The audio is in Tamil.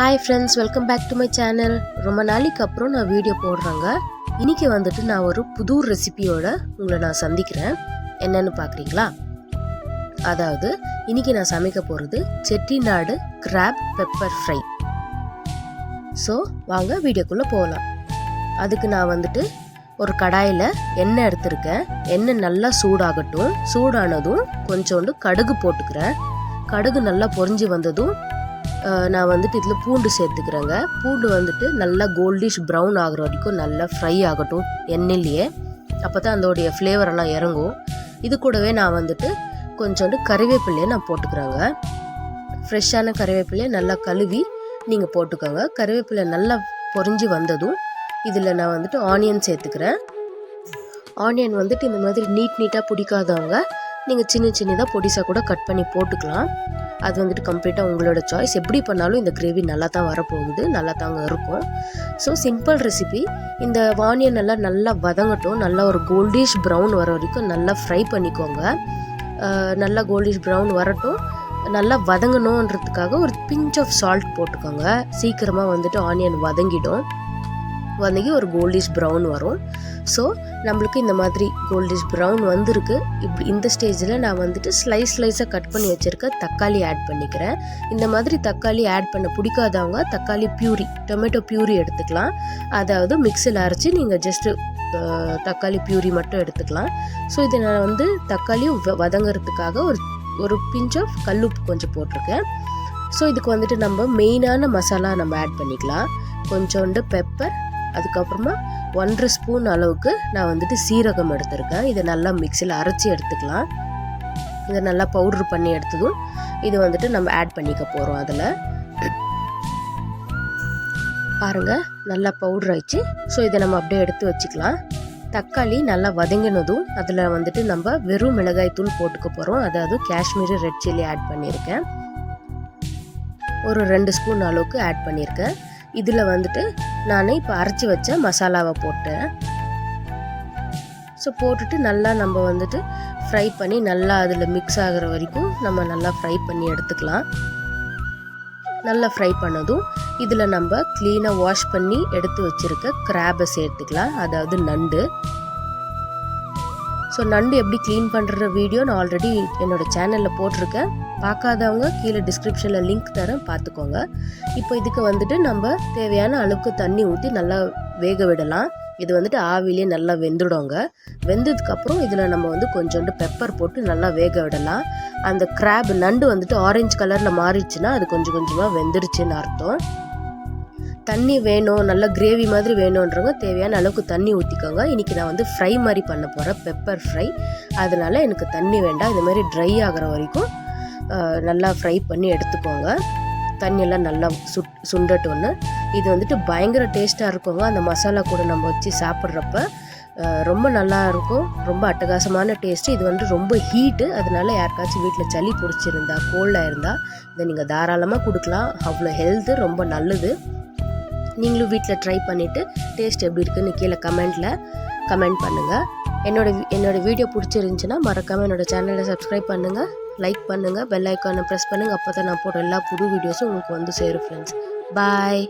Hi friends, welcome back to my channel. ரொம்ப நாளைக்கு அப்புறம் நான் வீடியோ போடுறேங்க. இன்னைக்கு வந்துட்டு நான் ஒரு புது ரெசிபியோட உங்களை நான் சந்திக்கிறேன். என்னன்னு பார்க்குறீங்களா? அதாவது இன்னைக்கு நான் சமைக்க போகிறது Chettinad graph pepper fry. So வாங்க வீடியோக்குள்ளே போகலாம். அதுக்கு நான் வந்துட்டு ஒரு கடாயில் எண்ணெய் எடுத்திருக்கேன். எண்ணெய் நல்லா சூடாகட்டும். சூடானதும் கொஞ்சோண்டு கடுகு போட்டுக்கிறேன். கடுகு நல்லா பொரிஞ்சு வந்ததும் நான் வந்துட்டு இதில் பூண்டு சேர்த்துக்கிறேங்க. பூண்டு வந்துட்டு நல்லா கோல்டிஷ் ப்ரௌன் ஆகிற வரைக்கும் நல்லா ஃப்ரை ஆகட்டும் எண்ணெயிலேயே. அப்போ தான் அதோடைய ஃப்ளேவரெல்லாம் இறங்கும். இது கூடவே நான் வந்துட்டு கொஞ்சோண்டு கறிவேப்பிலையை நான் போட்டுக்கிறேங்க. ஃப்ரெஷ்ஷான கறிவேப்பிலையை நல்லா கழுவி நீங்கள் போட்டுக்கோங்க. கறிவேப்பிலை நல்லா பொரிஞ்சு வந்ததும் இதில் நான் வந்துட்டு ஆனியன் சேர்த்துக்கிறேன். ஆனியன் வந்துட்டு இந்த மாதிரி நீட்டாக பிடிக்காதவங்க நீங்கள் சின்னதாக பொடிசாக கூட கட் பண்ணி போட்டுக்கலாம். அது வந்துட்டு கம்ப்ளீட்டாக உங்களோட சாய்ஸ். எப்படி பண்ணாலும் இந்த கிரேவி நல்லா தான் வரப்போகுது, நல்லா தாங்க இருக்கும். So simple recipe. இந்த ஆனியன் எல்லாம் நல்லா வதங்கட்டும். நல்லா ஒரு கோல்டிஷ் ப்ரௌன் வர வரைக்கும் நல்லா ஃப்ரை பண்ணிக்கோங்க. நல்லா கோல்டிஷ் ப்ரௌன் வரட்டும். நல்லா வதங்கணுன்றதுக்காக ஒரு பிஞ்ச் ஆஃப் சால்ட் போட்டுக்கோங்க. சீக்கிரமாக வந்துட்டு ஆனியன் வதங்கி ஒரு கோல்டிஷ் ப்ரௌன் வரும். நம்மளுக்கு இந்த மாதிரி கோல்டிஷ் ப்ரௌன் வந்திருக்கு. இப்படி இந்த ஸ்டேஜில் நான் வந்துட்டு ஸ்லைஸாக கட் பண்ணி வச்சுருக்க தக்காளி ஆட் பண்ணிக்கிறேன். இந்த மாதிரி தக்காளி ஆட் பண்ண பிடிக்காதவங்க தக்காளி பியூரி, டொமேட்டோ பியூரி எடுத்துக்கலாம். அதாவது மிக்ஸில் அரைச்சி நீங்கள் ஜஸ்ட்டு தக்காளி பியூரி மட்டும் எடுத்துக்கலாம். ஸோ இதை நான் வந்து தக்காளி வதங்கிறதுக்காக ஒரு பிஞ்ச் ஆஃப் கல்லுப்பு கொஞ்சம் போட்டிருக்கேன். ஸோ இதுக்கு வந்துட்டு நம்ம மெயினான மசாலா நம்ம ஆட் பண்ணிக்கலாம். கொஞ்சோண்டு பெப்பர், அதுக்கப்புறமா 1.5 ஸ்பூன் அளவுக்கு நான் வந்துட்டு சீரகம் எடுத்திருக்கேன். இதை நல்லா மிக்சியில் அரைச்சி எடுத்துக்கலாம். இதை நல்லா பவுட்ரு பண்ணி எடுத்ததும் இது வந்துட்டு நம்ம ஆட் பண்ணிக்க போகிறோம். அதில் பாருங்கள் நல்லா பவுட்ரு ஆயிடுச்சு. ஸோ இதை நம்ம அப்படியே எடுத்து வச்சுக்கலாம். தக்காளி நல்லா வதங்கினதும் அதில் வந்துட்டு நம்ம வெறும் மிளகாய் தூள் போட்டுக்க போகிறோம். அதாவது காஷ்மீரி ரெட் சில்லி ஆட் பண்ணியிருக்கேன். ஒரு 2 ஸ்பூன் அளவுக்கு ஆட் பண்ணியிருக்கேன். இதில் வந்துட்டு நான் இப்போ அரைச்சி வச்ச மசாலாவை போட்டேன். ஸோ போட்டுட்டு நல்லா நம்ம வந்துட்டு ஃப்ரை பண்ணி நல்லா அதில் மிக்ஸ் ஆகிற வரைக்கும் நம்ம நல்லா ஃப்ரை பண்ணி எடுத்துக்கலாம். நல்லா ஃப்ரை பண்ணதும் இதில் நம்ம க்ளீனாக வாஷ் பண்ணி எடுத்து வச்சுருக்க கிராபை சேர்த்துக்கலாம். அதாவது நண்டு. ஸோ நண்டு எப்படி க்ளீன் பண்ணுற வீடியோ நான் ஆல்ரெடி என்னோடய சேனலில் போட்டிருக்கேன். பார்க்காதவங்க கீழே டிஸ்கிரிப்ஷனில் லிங்க் தரேன், பார்த்துக்கோங்க. இப்போ இதுக்கு வந்துட்டு நம்ம தேவையான அளவுக்கு தண்ணி ஊற்றி நல்லா வேக விடலாம். இது வந்துட்டு ஆவிலே நல்லா வெந்துடுங்க. வெந்ததுக்கப்புறம் இதில் நம்ம வந்து கொஞ்சோண்டு பெப்பர் போட்டு நல்லா வேக விடலாம். அந்த கிராப் நண்டு வந்துட்டு ஆரஞ்சு கலரில் மாறிடுச்சுன்னா அது கொஞ்சம் கொஞ்சமாக வெந்துடுச்சுன்னு அர்த்தம். தண்ணி வேணும், நல்லா கிரேவி மாதிரி வேணுன்றவங்க தேவையான அளவுக்கு தண்ணி ஊற்றிக்கோங்க. இன்றைக்கி நான் வந்து ஃப்ரை மாதிரி பண்ண போகிறேன், பெப்பர் ஃப்ரை. அதனால் எனக்கு தண்ணி வேண்டாம். இது மாதிரி ட்ரை ஆகிற வரைக்கும் நல்லா ஃப்ரை பண்ணி எடுத்துக்கோங்க. தண்ணியெல்லாம் நல்லா சுண்டட்டோன்னு. இது வந்துட்டு பயங்கர டேஸ்ட்டாக இருக்குங்க. அந்த மசாலா கூட நம்ம வச்சு சாப்பிட்றப்ப ரொம்ப நல்லா இருக்கும். ரொம்ப அட்டகாசமான டேஸ்ட்டு. இது வந்து ரொம்ப ஹீட்டு. அதனால் யாருக்காச்சும் வீட்டில் சளி பிடிச்சிருந்தா, கோல்டாக இருந்தால் இதை நீங்கள் தாராளமாக கொடுக்கலாம். அவ்வளோ ஹெல்த்து, ரொம்ப நல்லது. நீங்களும் வீட்டில் ட்ரை பண்ணிவிட்டு டேஸ்ட் எப்படி இருக்குன்னு கீழே கமெண்ட் பண்ணுங்கள். என்னோட வீடியோ பிடிச்சிருந்துச்சுன்னா மறக்காமல் என்னோடய சேனலை சப்ஸ்கிரைப் பண்ணுங்கள், லைக் பண்ணுங்கள், பெல் ஐக்கானை ப்ரெஸ் பண்ணுங்கள். அப்போ தான் நான் போடுற எல்லா புது வீடியோஸும் உங்களுக்கு வந்து சேரும் ஃப்ரெண்ட்ஸ். பாய்.